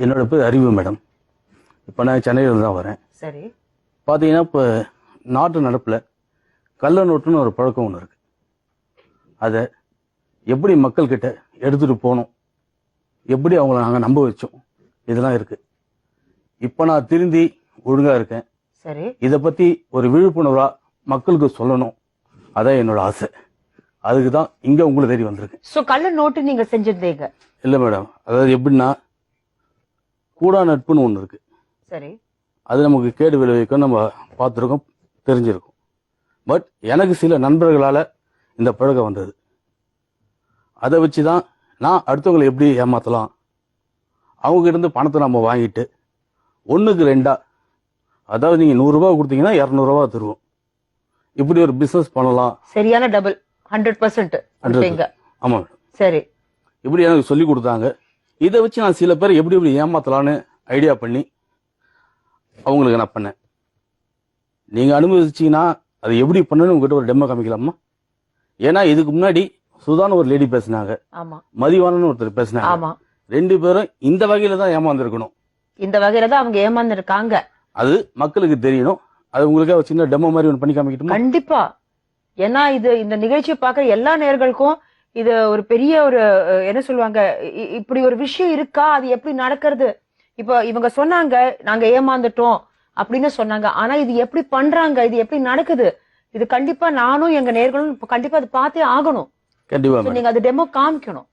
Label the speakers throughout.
Speaker 1: என்னோட பேர் அறிவு மேடம். இப்போ நான் சென்னையில் தான் வரேன்.
Speaker 2: சரி.
Speaker 1: பார்த்தீங்கன்னா இப்போ நாட்டு நடப்பில் கள்ள நோட்டுன்னு ஒரு பழக்கம் ஒன்று இருக்குது. அதை எப்படி மக்கள்கிட்ட எடுத்துகிட்டு போகணும், எப்படி அவங்கள நாங்கள் நம்ப வச்சோம், இதெல்லாம் இருக்குது. இப்போ நான் திருந்தி ஒழுங்காக இருக்கேன்.
Speaker 2: சரி.
Speaker 1: இதை பற்றி ஒரு விழிப்புணர்வாக மக்களுக்கு சொல்லணும், அதான் என்னோட ஆசை. அதுக்கு தான் இங்கே உங்களை தேடி வந்திருக்கு.
Speaker 2: ஸோ கள்ள நோட்டு நீங்கள் செஞ்சிருந்தீங்க?
Speaker 1: இல்லை மேடம், அதாவது எப்படின்னா கூடா நட்புன்னு ஒன்று இருக்குது.
Speaker 2: சரி.
Speaker 1: அது நமக்கு கேடு விளைவிக்கும், நம்ம பார்த்துருக்கோம், தெரிஞ்சிருக்கும். பட் எனக்கு சில நண்பர்களால் இந்த பழக்கம் வந்தது. அதை வச்சு தான் நான் அடுத்தவங்களை எப்படி ஏமாற்றலாம், அவங்ககிட்ட பணத்தை நம்ம வாங்கிட்டு 1க்கு 2, அதாவது நீங்கள் 100 ரூபா கொடுத்தீங்கன்னா 200 ரூபா தருவோம், இப்படி ஒரு பிஸ்னஸ் பண்ணலாம்.
Speaker 2: சரியான டபுள் 100%.
Speaker 1: ஆமாம் மேடம்.
Speaker 2: சரி.
Speaker 1: இப்படி எனக்கு சொல்லி கொடுத்தாங்க. இதை வச்சு நான் சில பேர் எப்படி எப்படி ஏமாத்தலான்னு ஐடியா பண்ணி அவங்களுக்கு நான் பண்ணேன். நீங்கள் அனுமதிச்சிங்கன்னா அது எப்படி பண்ணணும்னு உங்ககிட்ட ஒரு டெமோ காமிக்கலாமா? ஏன்னா இதுக்கு முன்னாடி சுதான்னு ஒரு லேடி பேசினாங்க, மதிவானன்னு ஒருத்தர் பேசினாங்க. 2 பேரும் இந்த வகையில தான் ஏமாந்துருக்கணும்.
Speaker 2: இந்த வகையில தான் அவங்க ஏமாந்துருக்காங்க.
Speaker 1: அது மக்களுக்கு தெரியணும். அது உங்களுக்கு ஒரு சின்ன டெமோ மாதிரி ஒன்று பண்ணி காமிக்கட்டுமா?
Speaker 2: கண்டிப்பா. ஏன்னா இது இந்த நிகழ்ச்சியை பார்க்குற எல்லா நேயர்களுக்கும் இது ஒரு பெரிய ஒரு என்ன சொல்லுவாங்க, இப்படி ஒரு விஷயம் இருக்கா, அது எப்படி நடக்கிறது. இப்போ இவங்க சொன்னாங்க நாங்க ஏமாந்துட்டோம் அப்படின்னு சொன்னாங்க. ஆனா இது எப்படி பண்றாங்க, இது எப்படி நடக்குது, இது கண்டிப்பா நானும் எங்க நேயர்களும் கண்டிப்பா அது பார்த்தே ஆகணும்.
Speaker 1: கண்டிப்பா
Speaker 2: நீங்க அது டெமோ காமிக்கணும்.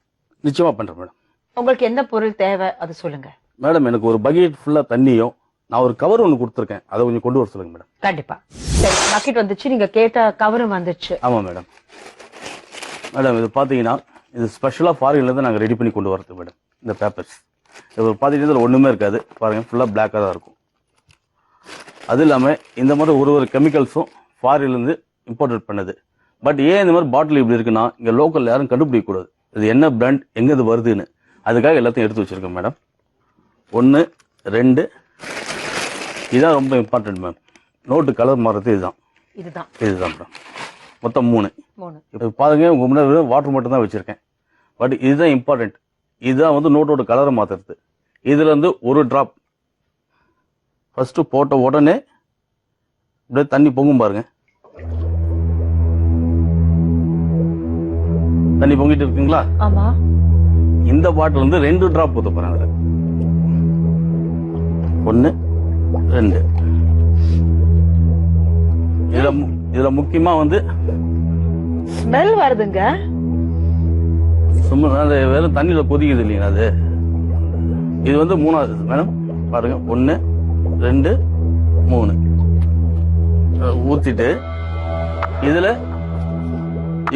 Speaker 1: நிச்சயமா பண்றேன் மேடம்.
Speaker 2: உங்களுக்கு எந்த பொருள் தேவை அது சொல்லுங்க
Speaker 1: மேடம். எனக்கு ஒரு பக்கெட் ஃபுல்லா தண்ணியும் நான் ஒரு கவர் ஒன்று கொடுத்துருக்கேன், அதை கொஞ்சம் கொண்டு வர சொல்லுங்க மேடம்.
Speaker 2: கண்டிப்பா. சரி, பக்கெட் வந்துச்சு, நீங்க கேட்ட கவரும் வந்துச்சு.
Speaker 1: ஆமா மேடம். மேடம் இது பார்த்தீங்கன்னா இது ஸ்பெஷலாக ஃபாரின்லேருந்து நாங்கள் ரெடி பண்ணி கொண்டு வரது மேடம். இந்த பேப்பர்ஸ் இது பார்த்தீங்கன்னா இதில் ஒன்றுமே இருக்காது, பாருங்கள், ஃபுல்லாக பிளாக்காக தான் இருக்கும். அது இல்லாமல் இந்த மாதிரி ஒரு கெமிக்கல்ஸும் ஃபாரின்லேருந்து இம்போர்ட் பண்ணது. பட் ஏன் இந்த மாதிரி பாட்டில் இப்படி இருக்குன்னா, இங்கே லோக்கல் யாரும் கண்டுபிடிக்கக்கூடாது இது என்ன பிராண்ட், எங்கே இது வருதுன்னு. அதுக்காக எல்லாத்தையும் எடுத்து வச்சுருக்கேன் மேடம். 1, 2, இதுதான் ரொம்ப இம்பார்ட்டன்ட் மேம். நோட்டு கலர் மாறுறது இதுதான் மேடம். மொத்தம் 3. இப்போ பாருங்க, உங்க முன்னாடி வாட்டர் மட்டும் தான் வச்சிருக்கேன். பட் இதுதான் இம்பார்ட்டன்ட். இதுதான் வந்து நோட்டோட கலரை மாத்துறது. இதுல இருந்து ஒரு டிராப் ஃபர்ஸ்ட் போட்ட உடனே அப்படியே தண்ணி பொங்கும் பாருங்க. தண்ணி பொங்கிட்டு இருக்குங்களா?
Speaker 2: ஆமா.
Speaker 1: இந்த பாட்டில் இருந்து 2 டிராப் ஊத்த போறேன். அதுல 1, 2. இதுல முக்கியமா வந்து
Speaker 2: ஸ்மெல் வருதுங்க.
Speaker 1: சும்மா வெறும் தண்ணியில கொதிக்குது இல்லைங்களா அது. இது வந்து 3வது மேடம். பாருங்க, 1, 2, 3 ஊத்திட்டு இதுல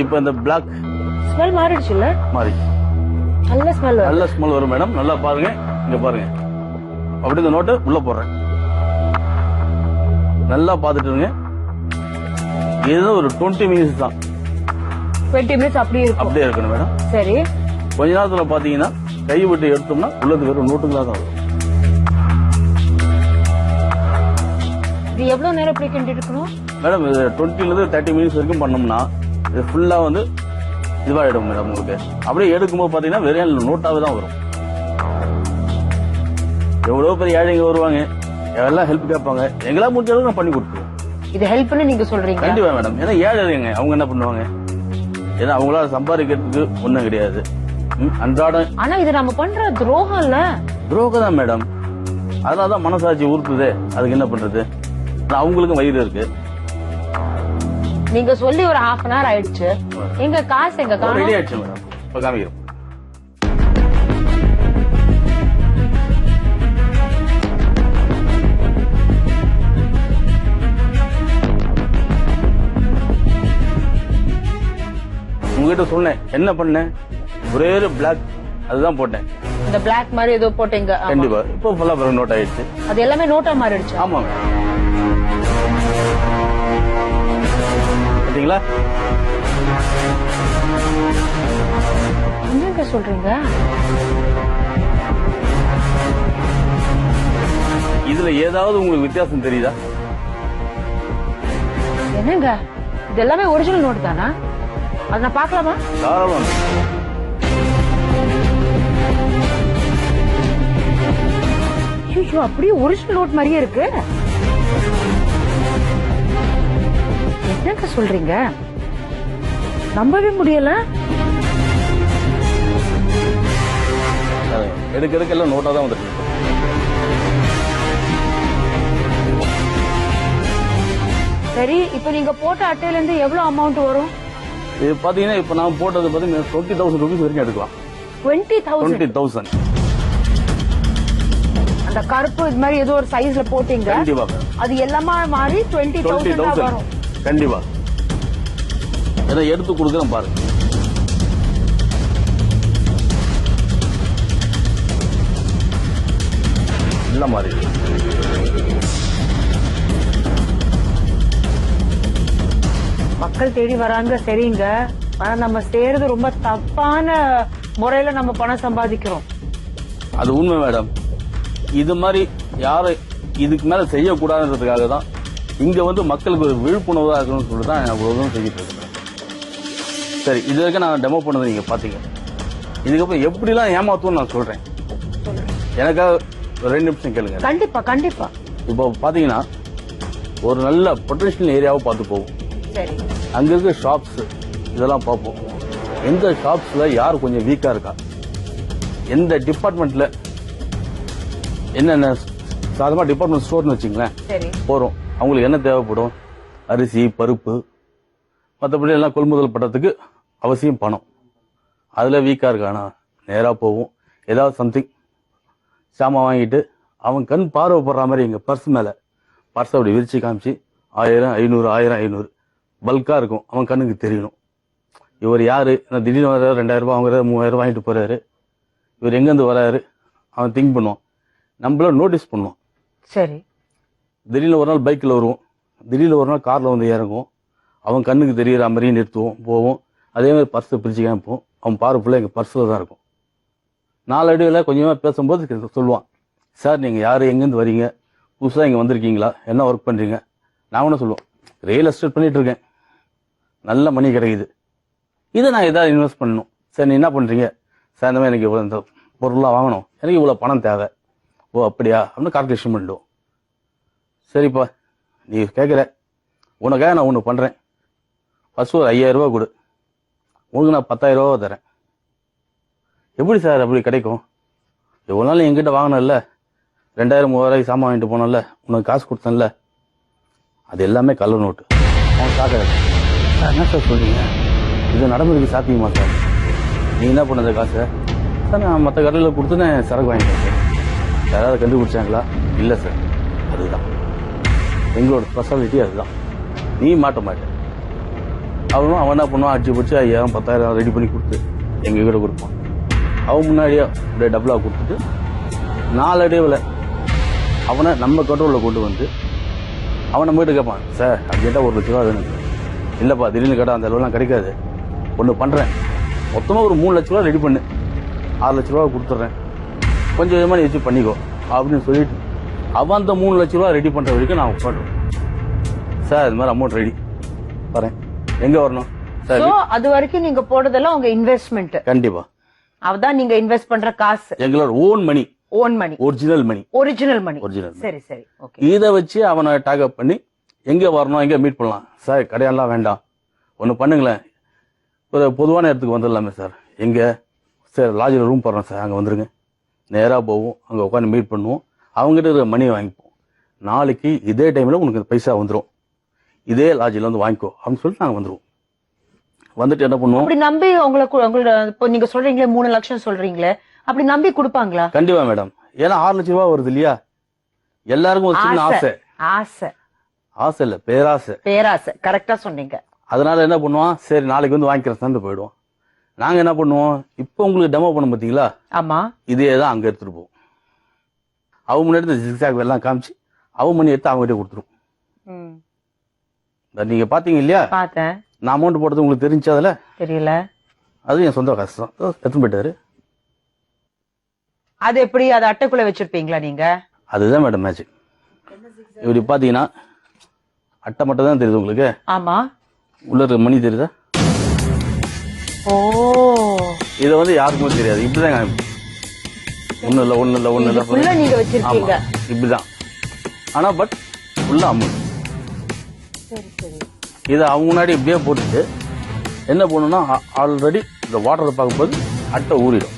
Speaker 1: இப்ப இந்த பிளாக்
Speaker 2: ஸ்மெல் மாறிடுச்சுல.
Speaker 1: மாறி நல்ல ஸ்மெல் வரும் மேடம். நல்லா பாருங்க, இங்க பாருங்க. அப்படி இந்த நோட்டை உள்ள போடுறேன். நல்லா பாத்துட்டு இருங்க. இது ஒரு 20 மினிட்ஸ் தான்.
Speaker 2: 20 மினிட்ஸ் அப்படியே
Speaker 1: இருக்கணும் மேடம்.
Speaker 2: சரி.
Speaker 1: கொஞ்ச நேரத்துல பாத்தீங்கன்னா கை விட்டு எடுத்தோம்னா உள்ளது வெறும் நோட்டுகளா தான் வரும்.
Speaker 2: இது எவ்வளவு நேரம் இப்படி கிண்டி இருக்கணும்
Speaker 1: மேடம்? இது 20 ல இருந்து 30 மினிட்ஸ் வரைக்கும் பண்ணோம்னா இது ஃபுல்லா வந்து இதுவாயிடும் மேடம். உங்களுக்கு அப்படியே எடுக்கும்போது பாத்தீங்கன்னா வெறும் நோட்டாவே தான் வரும். எவ்வளவு பெரிய ஏழைங்க வருவாங்க, எல்லாம் ஹெல்ப் கேட்பாங்க, எங்களா முடிஞ்ச அளவுக்கு நான் பண்ணி கொடுத்துருவோம்.
Speaker 2: இது ஹெல்ப்னு நீங்க சொல்றீங்க?
Speaker 1: கண்டிப்பா மேடம். ஏன்னா ஏழைங்க அவங்க என்ன பண்ணுவாங்க, ஏன்னா அவங்களால சம்பாதிக்கிறதுக்கு ஒண்ணும் கிடையாது அன்றாடம்.
Speaker 2: ஆனா இது நம்ம பண்ற துரோகம் இல்ல?
Speaker 1: துரோகம் தான் மேடம். அதனாலதான் மனசாட்சி உறுத்துதே. அதுக்கு என்ன பண்றது, அவங்களுக்கும் வயிறு இருக்கு.
Speaker 2: நீங்க சொல்லி ஒரு 1/2 hour ஆயிடுச்சு. எங்க காசு எங்க காணோம்?
Speaker 1: ரெடி ஆயிடுச்சு மேடம். இப்ப காமிக்கிறோம். உங்ககிட்ட சொன்னேன், என்ன பண்ணேன், ஒரே பிளாக் அதுதான் போட்டேன்.
Speaker 2: இந்த பிளாக் மாதிரி ஏதோ போட்டீங்க.
Speaker 1: கண்டிப்பா. இப்போ ஃபுல்லா நோட் ஆயிடுச்சு.
Speaker 2: அது எல்லாமே நோட்டா மாறிடுச்சு.
Speaker 1: ஆமா. பாத்தீங்களா?
Speaker 2: என்னங்க சொல்றீங்க?
Speaker 1: இதுல ஏதாவது உங்களுக்கு வித்தியாசம் தெரியுதா?
Speaker 2: என்னங்க இது எல்லாமே ஒரிஜினல் நோட் தானா? அது நான் பார்க்கலாமா?
Speaker 1: தாராளமா.
Speaker 2: ஐயோ, அப்படியே ஒரிஜினல் நோட் மாதிரியே இருக்கு. என்னங்க சொல்றீங்க? நம்பவே முடியல.
Speaker 1: எடுக்க எல்லாம் நோட்டா தான் வந்துருக்கு.
Speaker 2: சரி, இப்ப நீங்க போட்ட அட்டையில இருந்து எவ்வளவு அமௌண்ட் வரும்?
Speaker 1: இது பாத்தீங்கன்னா இப்ப நான் போட்டது பாத்தீங்கன்னா 20,000 rupees வரைக்கும் எடுக்கலாம்.
Speaker 2: 20,000. அந்த கருப்பு இது மாதிரி ஏதோ ஒரு சைஸ்ல போட்டீங்க.
Speaker 1: கண்டிப்பா
Speaker 2: அது எல்லாமா மாறி 20,000 வரும்.
Speaker 1: கண்டிப்பா. ஏன்னா எடுத்து கொடுக்குறேன் பாருங்க. இல்ல மாதிரி
Speaker 2: மக்கள் தேடி வராங்க, சரிங்க. ஆனா நம்ம செய்யறது ரொம்ப தப்பான முறையில நம்ம பணம் சம்பாதிக்கிறோம்.
Speaker 1: அது உண்மை மேடம். இது மாதிரி யாரும் இதுக்கு மேல செய்யக்கூடாதுன்றதுக்காக தான் இங்க வந்து மக்களுக்கு ஒரு விழிப்புணர்வா இருக்கணும்னு சொல்லிட்டு தான் அவ்வளவு செஞ்சுட்டு இருக்கேன். சரி, இது வரைக்கும் நான் டெமோ பண்ணதை நீங்க பாத்தீங்க. இதுக்கப்புறம் எப்படிலாம் ஏமாத்துவோம்னு நான் சொல்றேன். எனக்காக 2 நிமிஷம் கேளுங்க.
Speaker 2: கண்டிப்பா கண்டிப்பா.
Speaker 1: இப்போ பாத்தீங்கன்னா ஒரு நல்ல பொட்டன்ஷியல் ஏரியாவை பார்த்து போவோம்.
Speaker 2: சரி,
Speaker 1: அங்க இருக்க ஷாப்ஸ் இதெல்லாம் பார்ப்போம். எந்த ஷாப்ஸ்ல யார் கொஞ்சம் வீக்கா இருக்கா, எந்த டிபார்ட்மெண்ட்ல என்னென்ன சாதாரண டிபார்ட்மெண்ட் ஸ்டோர்னு வச்சுங்களேன்,
Speaker 2: சரி,
Speaker 1: போறோம். அவங்களுக்கு என்ன தேவைப்படும், அரிசி பருப்பு மற்றபடி எல்லாம் கொள்முதல் பண்றதுக்கு அவசியம் பணம். அதுல வீக்கா இருக்கானா நேரா போவோம். ஏதாவது சம்திங் சாமான் வாங்கிட்டு அவன் கண் பார்வைப்படுற மாதிரி எங்க பர்ஸ் மேல பர்ஸ் அப்படி விரிச்சு காமிச்சு 1000 500 1000 500 பல்கா இருக்கும். அவன் கண்ணுக்கு தெரியணும் இவர் யாரு. திடீர்னு வர்றாரு, 2000 ரூபாய் வாங்குறாரு, 3000 வாங்கிட்டு போறாரு, இவர் எங்கேருந்து வராரு அவன் திங்க் பண்ணுவான். நம்மள நோட்டீஸ் பண்ணுவான்.
Speaker 2: சரி,
Speaker 1: திடீர்னு ஒரு நாள் பைக்கில் வருவோம், திடீர்னு ஒரு நாள் காரில் வந்து இறங்குவோம். அவன் கண்ணுக்கு தெரியற மாதிரியே நிறுத்துவோம், போவோம். அதே மாதிரி பர்ஸை பிரிச்சு காமிப்போம். அவன் பார்வை ஃபுல்லாக எங்கள் பர்ஸில் தான் இருக்கும். 4 அடியில் கொஞ்சமாக பேசும்போது சொல்லுவான், சார் நீங்கள் யார், எங்கேருந்து வரீங்க, புதுசாக இங்கே வந்திருக்கீங்களா, என்ன ஒர்க் பண்ணுறீங்க. நான் கூட சொல்லுவோம், ரியல் எஸ்டேட் பண்ணிட்டு இருக்கேன், நல்ல மணி கிடைக்குது, இதை நான் ஏதாவது இன்வெஸ்ட் பண்ணணும். சார் நீ என்ன பண்ணுறீங்க, சார் இந்த மாதிரி எனக்கு இவ்வளோ இந்த பொருளாக வாங்கணும், எனக்கு இவ்வளோ பணம் தேவை. ஓ அப்படியா அப்படின்னு கால்குலேஷன் பண்ணிடுவோம். சரிப்பா நீ கேட்குற, உனக்காக நான் ஒன்று பண்ணுறேன், ஃபர்ஸ்ட் ஒரு 5000 ரூபா கொடு, உனக்கு நான் 10,000 ரூபா தரேன். எப்படி சார் அப்படி கிடைக்கும், எவ்வளோ நாள் என்கிட்ட வாங்கினல்ல, 2000 3000 சாமான் வாங்கிட்டு போனல, உனக்கு காசு கொடுத்தேன்ல, அது எல்லாமே கள்ள நோட்டு. அவன் சாக்க சார் என்ன சார் சொல்றீங்க, இது நடைமுறைக்கு சாத்தியமா சார், நீ என்ன பண்ணது காசை சார், நான் மற்ற கடையில் கொடுத்து நான் சரக்கு வாங்கிட்டேன் சார், யாராவது கண்டுபிடிச்சாங்களா, இல்லை சார், அதுதான் எங்களோட ஸ்பெஷாலிட்டி, அதுதான், நீ மாட்ட மாட்டேன். அவனும் அவன் என்ன பண்ணுவான், அடிச்சு பிடிச்சி 5000 10,000 ரெடி பண்ணி கொடுத்து எங்ககிட்ட கொடுப்பான். அவன் முன்னாடியே அப்படியே டபுளாக கொடுத்துட்டு 4 அடிவில் அவனை நம்ம கண்ட்ரோலில் கொண்டு வந்து அவன் நம்ம கிட்ட கேட்பான், சார் அர்ஜென்ட்டாக 1 லட்ச ரூபா வேணும். இல்லைப்பா திடீர்னு கேட்டால் அந்த அளவுலாம் கிடைக்காது, ஒன்று பண்ணுறேன், மொத்தமாக ஒரு 3 லட்ச ரூபா ரெடி பண்ணு, 6 லட்ச ரூபா கொடுத்துட்றேன், கொஞ்சம் கொஞ்சமாக நீ வச்சு பண்ணிக்கோ அப்படின்னு சொல்லிட்டு அவன் அந்த 3 லட்ச ரூபா ரெடி பண்ணுற வரைக்கும் நான் உட்காடுவேன். சார் இது மாதிரி அமௌண்ட் ரெடி வரேன், எங்கே வரணும் சார்.
Speaker 2: அது வரைக்கும் நீங்க போடுறதெல்லாம் உங்க இன்வெஸ்ட்மெண்ட்.
Speaker 1: கண்டிப்பா
Speaker 2: அவதான் நீங்க இன்வெஸ்ட் பண்ற காசு,
Speaker 1: எங்களோட ஓன் மணி, ஒரிஜினல் மணி.
Speaker 2: சரி சரி, ஓகே.
Speaker 1: இதை வச்சு அவனை டாக்அப் பண்ணி எங்க வரணும், எங்க மீட் பண்ணலாம். சார் கடையெல்லாம் வேண்டாம், ஒன்று பண்ணுங்களேன், ஒரு பொதுவான இடத்துக்கு வந்துடலாமே சார், எங்க சார் லாட்ஜில் ரூம் போடுறோம் சார், அங்கே வந்துருங்க, நேராக போவோம், அங்கே உட்காந்து மீட் பண்ணுவோம், அவங்ககிட்ட இருக்கிற மணியை வாங்கிப்போம், நாளைக்கு இதே டைமில் உனக்கு பைசா வந்துடும், இதே லாட்ஜில் வந்து வாங்கிக்கோ அப்படின்னு சொல்லிட்டு நாங்கள் வந்துடுவோம். வந்துட்டு என்ன பண்ணுவோம்,
Speaker 2: அப்படி நம்பி உங்களோட இப்போ நீங்க சொல்றீங்களே 3 லட்சம் சொல்றீங்களே, அப்படி நம்பி கொடுப்பாங்களா?
Speaker 1: கண்டிப்பா மேடம், ஏன்னா 6 லட்ச ரூபா வருது இல்லையா, எல்லாருக்கும் ஒரு சின்ன ஆசை. ஆசை இல்ல, பேராசை.
Speaker 2: கரெக்டா சொன்னீங்க.
Speaker 1: அதனால என்ன பண்ணுவான், சரி நாளைக்கு வந்து வாங்கிக்கிறேன் போயிடுவோம். நாங்க என்ன பண்ணுவோம், இப்போ உங்களுக்கு டெமோ பண்ண பாத்தீங்களா,
Speaker 2: ஆமா, இதே
Speaker 1: தான் அங்க எடுத்துட்டு போவோம். அவன் முன்னாடி ஜிக்ஸாக் எல்லாம் காமிச்சு அவன் மணி எடுத்து அவங்ககிட்ட கொடுத்துருவோம். நீங்க பாத்தீங்க இல்லையா,
Speaker 2: பார்த்தேன்.
Speaker 1: நான் அமௌண்ட் போட்டது உங்களுக்கு தெரிஞ்சு, அதுல தெரியல, அது என் சொந்த காசு தான், எடுத்துட்டு போயிட்டாரு.
Speaker 2: அது எப்படி, அது அட்டைக்குள்ள வச்சிருப்பீங்களா நீங்க?
Speaker 1: அதுதான் மேடம் மேஜிக். இப்படி பாத்தீங்கன்னா அட்டை மட்டும் தான் தெரியுது உங்களுக்கு.
Speaker 2: ஆமா,
Speaker 1: உள்ள இருக்க மணி தெரியுதா?
Speaker 2: ஓ,
Speaker 1: இத வந்து யாருக்குமே தெரியாது, இப்படிதான் ஒண்ணு இல்ல
Speaker 2: ஃபுல்லா நீங்க வச்சிருக்கீங்க.
Speaker 1: இப்படிதான். ஆனா பட் ஃபுல்லா அமௌண்ட்.
Speaker 2: சரி சரி.
Speaker 1: இதை அவங்க முன்னாடி இப்படியே போட்டுட்டு என்ன பண்ணணும்னா ஆல்ரெடி இந்த வாட்டரை பார்க்கும்போது அட்டை ஊறிடும்.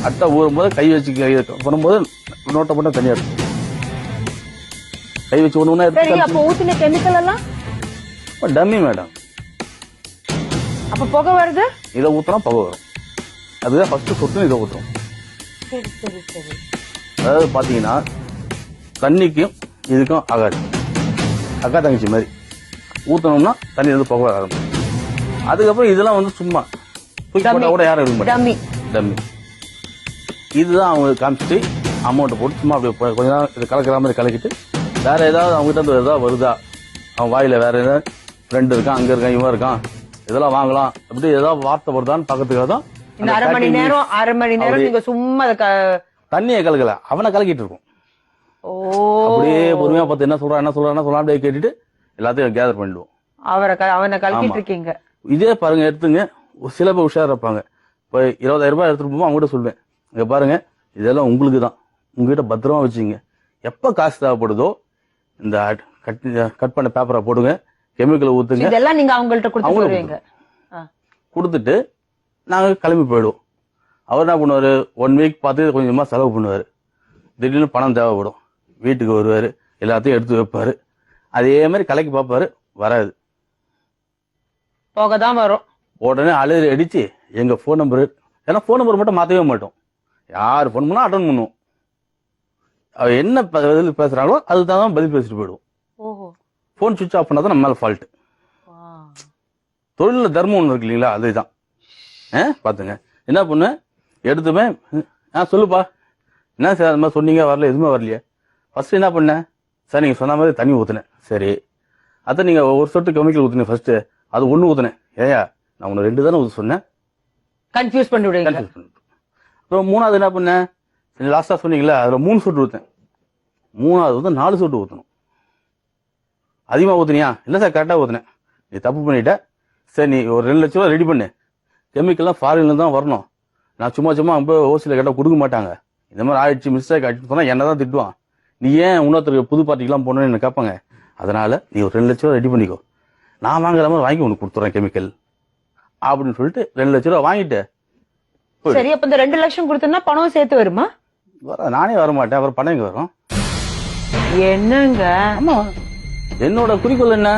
Speaker 1: அட்டை ஊறும் போது கை வச்சு பண்ணும்போது நோட்டை மட்டும் தனியா இருக்கும். கை வச்சு ஒண்ணு
Speaker 2: ஊத்தின கெமிக்கல் எல்லாம்
Speaker 1: டம்மி மேடம்.
Speaker 2: அப்ப புகை வருது.
Speaker 1: இதை ஊத்தினா புகை வரும். அதுதான் ஃபர்ஸ்ட் சொட்டு இதை ஊத்துறோம்.
Speaker 2: சரி சரி சரி.
Speaker 1: அதாவது பாத்தீங்கன்னா தண்ணிக்கும் இதுக்கும் ஆகாது. அக்கா தங்கச்சி மாதிரி ஊத்தணும்னா தண்ணி வந்து புகை வர ஆரம்பிக்கும். அதுக்கப்புறம் இதெல்லாம் வந்து சும்மா தூக்கி போட்டா கூட யாரும் இருக்க மாட்டாங்க. டம்மி. இதுதான் அவங்க காமிச்சிட்டு அமௌண்ட் போட்டு சும்மா அப்படியே கொஞ்ச நேரம் இது கலக்கிற மாதிரி கலக்கிட்டு வேற ஏதாவது அவங்ககிட்ட ஏதாவது வருதா, அவன் வாயில வேற ஏதாவது ஃப்ரெண்ட் இருக்கான், அங்க இருக்கான், இவன் இருக்கான், இதெல்லாம் வாங்கலாம் அப்படி ஏதாவது வார்த்தை வருதான்னு பாக்கிறதுக்காக தான்
Speaker 2: இந்த அரை மணி நேரம் நீங்க சும்மா
Speaker 1: தண்ணியை கலக்கல, அவனை கலக்கிட்டு இருக்கும். அப்படியே பொறுமையா பார்த்து என்ன சொல்றான் அப்படியே கேட்டுட்டு எல்லாத்தையும் கேதர் பண்ணிடுவோம்.
Speaker 2: அவனை கலக்கிட்டு இருக்கீங்க.
Speaker 1: இதே பாருங்க எடுத்துங்க, சில பேர் உஷாரா இருப்பாங்க. இப்ப 20,000 ரூபாய் எடுத்துட்டு போவோம், அவங்ககிட்ட சொல்லுவேன், இங்க பாருங்க இதெல்லாம் உங்களுக்கு தான், உங்ககிட்ட பத்திரமா வச்சுங்க. எப்ப காசு தேவைப்படுதோ இந்த கட் பண்ண பேப்பரை போடுங்க, கெமிக்கலை ஊத்துங்க.
Speaker 2: இதெல்லாம் நீங்க அவங்கள்ட்ட
Speaker 1: கொடுத்துட்டு நாங்க கிளம்பி போயிடுவோம். அவர் என்ன பண்ணுவாரு, 1 வீக் பார்த்து கொஞ்சமா செலவு பண்ணுவாரு. திடீர்னு பணம் தேவைப்படும், வீட்டுக்கு வருவாரு, எல்லாத்தையும் எடுத்து வைப்பாரு. அதே மாதிரி கலைக்கு பார்ப்பாரு, வராது,
Speaker 2: போகதான் வரும்.
Speaker 1: உடனே அழுது அடிச்சு எங்க போன் நம்பர், ஏன்னா போன் நம்பர் மட்டும் மாத்தவே மாட்டோம். யார் போன் பண்ணா அட்டன் பண்ணுவோம். அவ என்ன பதில் பேசுறாங்களோ அதுதான் பதில் பேசிட்டு போயிடுவோம். போன் சுவிட்ச் ஆஃப் பண்ணாதான் நம்ம மேல ஃபால்ட். தொழில தர்மம் ஒண்ணு இருக்கு இல்லீங்களா, அதுதான். பாத்துங்க என்ன பண்ணு எடுத்துமே, சொல்லுப்பா என்ன சார் அது மாதிரி சொன்னீங்க, வரல, எதுவுமே வரலையே. ஃபர்ஸ்ட் என்ன பண்ண சார், நீங்க சொன்ன மாதிரி தண்ணி ஊத்துனேன். சரி, அதான் நீங்க ஒரு சொட்டு கெமிக்கல் ஊத்துனேன், ஃபர்ஸ்ட் அது 1 ஊத்துனேன். ஏயா நான் உன்னை 2 தானே ஊத்த சொன்னேன்.
Speaker 2: கன்ஃபியூஸ் பண்ணிவிடுங்க.
Speaker 1: அப்புறம் 3வது என்ன பண்ண, லாஸ்டா சொன்னீங்களா அதுல 3 சொட்டு ஊத்தேன். 3வது வந்து 4 சொட்டு ஊத்தணும். அதிகமா ஊத்துனியா, இல்ல சார் கரெக்டா ஊத்துனேன். நீ தப்பு பண்ணிட்ட. சரி நீ ஒரு 2 லட்சம் ரூபாய் ரெடி பண்ணு, கெமிக்கல்லாம் ஃபாரின்ல தான் வரணும். நான் சும்மா அங்க ஓசில கேட்டா கொடுக்க மாட்டாங்க. இந்த மாதிரி ஆயிடுச்சு, மிஸ்டேக் ஆயிடுச்சு சொன்னா என்னதான் திட்டுவான். நீ ஏன் இன்னொருத்தருக்கு புது பார்ட்டிக்கெல்லாம் போனோன்னு என்ன கேட்பாங்க. அதனால நீ ஒரு 2 லட்சம் ரூபாய் ரெடி பண்ணிக்கோ, நான் வாங்குற மாதிரி வாங்கி உனக்கு கொடுத்துறேன் கெமிக்கல் அப்படின்னு சொல்லிட்டு 2 லட்சம் ரூபாய் வாங்கிட்டு.
Speaker 2: சரி, அப்ப இந்த 2 லட்சம் கொடுத்தா பணம் சேர்த்து வருமா?
Speaker 1: நானே வர மாட்டேன், அப்புறம் பணம் எங்க வரும்?
Speaker 2: என்னங்க?
Speaker 1: ஆமா, என்னோட குறிக்கோள் என்ன,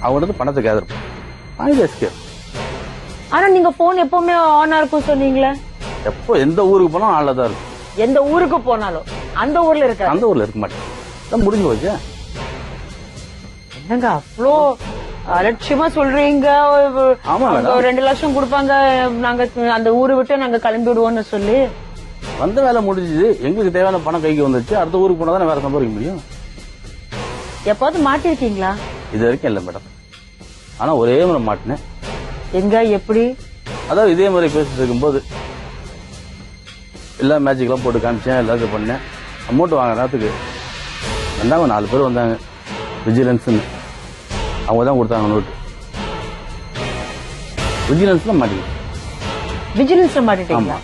Speaker 1: அவங்கள்ட்ட பணத்தை கேதர் வாங்கி.
Speaker 2: ஆனா நீங்க போன் எப்பவுமே ஆனா இருக்கும் சொன்னீங்களே.
Speaker 1: எப்போ எந்த ஊருக்கு போனாலும் ஆன்ல தான் இருக்கும்.
Speaker 2: எந்த ஊருக்கு போனாலும் அந்த ஊர்ல
Speaker 1: இருக்க மாட்டேன், முடிஞ்சு போச்சு.
Speaker 2: என்னங்க அவ்வளோ அலட்சியமா சொல்றீங்க? 2 லட்சம் கொடுப்பாங்க, நாங்க அந்த ஊரை விட்டு நாங்க கிளம்பி விடுவோம்னு சொல்லி.
Speaker 1: வந்த வேலை முடிஞ்சது, எங்களுக்கு தேவையான பணம் கைக்கு வந்துச்சு. அடுத்த ஊருக்கு போனா தானே வேற சம்பாதிக்க முடியும்.
Speaker 2: எப்பாவது மாட்டிருக்கீங்களா?
Speaker 1: இது வரைக்கும் இல்ல மேடம், ஆனா ஒரே முறை மாட்டினேன்.
Speaker 2: எங்க, எப்படி?
Speaker 1: அதாவது இதே மாதிரி பேசிட்டு இருக்கும்போது எல்லா மேஜிக்லாம் போட்டு காமிச்சேன், எல்லாத்தையும் பண்ணேன். அமௌண்ட் வாங்க நேரத்துக்கு வந்தாங்க 4 பேர் வந்தாங்க, விஜிலன்ஸ்ன்னு. அவங்க தான் கொடுத்தாங்க நோட்டு. விஜிலன்ஸ்ல மாட்டேங்க.
Speaker 2: விஜிலன்ஸ்ல மாட்டிட்டீங்களா?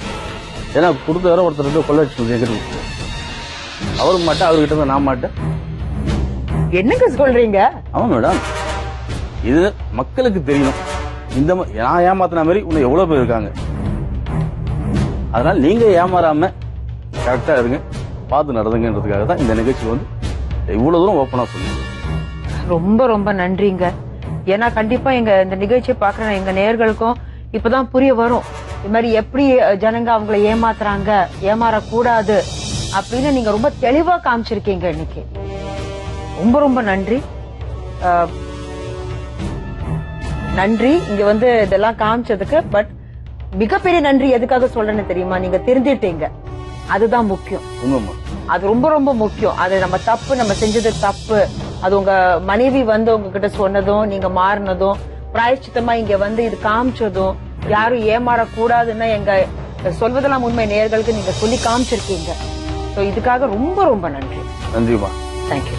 Speaker 1: ஏன்னா கொடுத்த வர ஒருத்தர் கொள்ளடிச்சு எங்கிட்ட அவருக்கு மாட்டேன், அவர்கிட்ட தான் நான் மாட்டேன்.
Speaker 2: என்னங்க சொல்றீங்க? ஆமா
Speaker 1: மேடம், இது மக்களுக்கு தெரியணும். இந்த நான் ஏமாத்தின மாதிரி இன்னும் எவ்வளவு பேர் இருக்காங்க. அதனால நீங்க ஏமாறாம கரெக்டா இருங்க, பார்த்து நடந்துங்கன்றதுக்காக தான் இந்த நிகழ்ச்சி வந்து இவ்வளவு தூரம் ஓப்பனா சொல்லுங்க.
Speaker 2: ரொம்ப ரொம்ப நன்றிங்க. ஏன்னா கண்டிப்பா இந்த நிகழ்ச்சியை பாக்குற எங்க நேயர்களுக்கும் இப்பதான் புரிய வரும், இது மாதிரி எப்படி ஜனங்க அவங்களை ஏமாத்துறாங்க, ஏமாறக்கூடாது அப்படின்னு நீங்க ரொம்ப தெளிவா காமிச்சிருக்கீங்க இன்னைக்கு. ரொம்ப ரொம்ப நன்றி. நன்றி இங்க வந்து இதெல்லாம் காமிச்சதுக்கு. பட் மிகப்பெரிய நன்றி எதுக்காக சொல்றேன்னு தெரியுமா? நீங்க திருந்திட்டீங்க, அதுதான் முக்கியம். அது ரொம்ப ரொம்ப முக்கியம். அது நம்ம செஞ்சது தப்பு, அது உங்க மனைவி வந்து உங்ககிட்ட சொன்னதும், நீங்க மாறினதும், பிராயச்சித்தமா இங்க வந்து இது காமிச்சதும், யாரும் ஏமாறக்கூடாதுன்னா எங்க சொல்வதெல்லாம் உண்மை நேயர்களுக்கு நீங்க சொல்லி காமிச்சிருக்கீங்க. இதுக்காக ரொம்ப ரொம்ப நன்றி.
Speaker 1: நன்றிமா.
Speaker 2: தேங்க்யூ.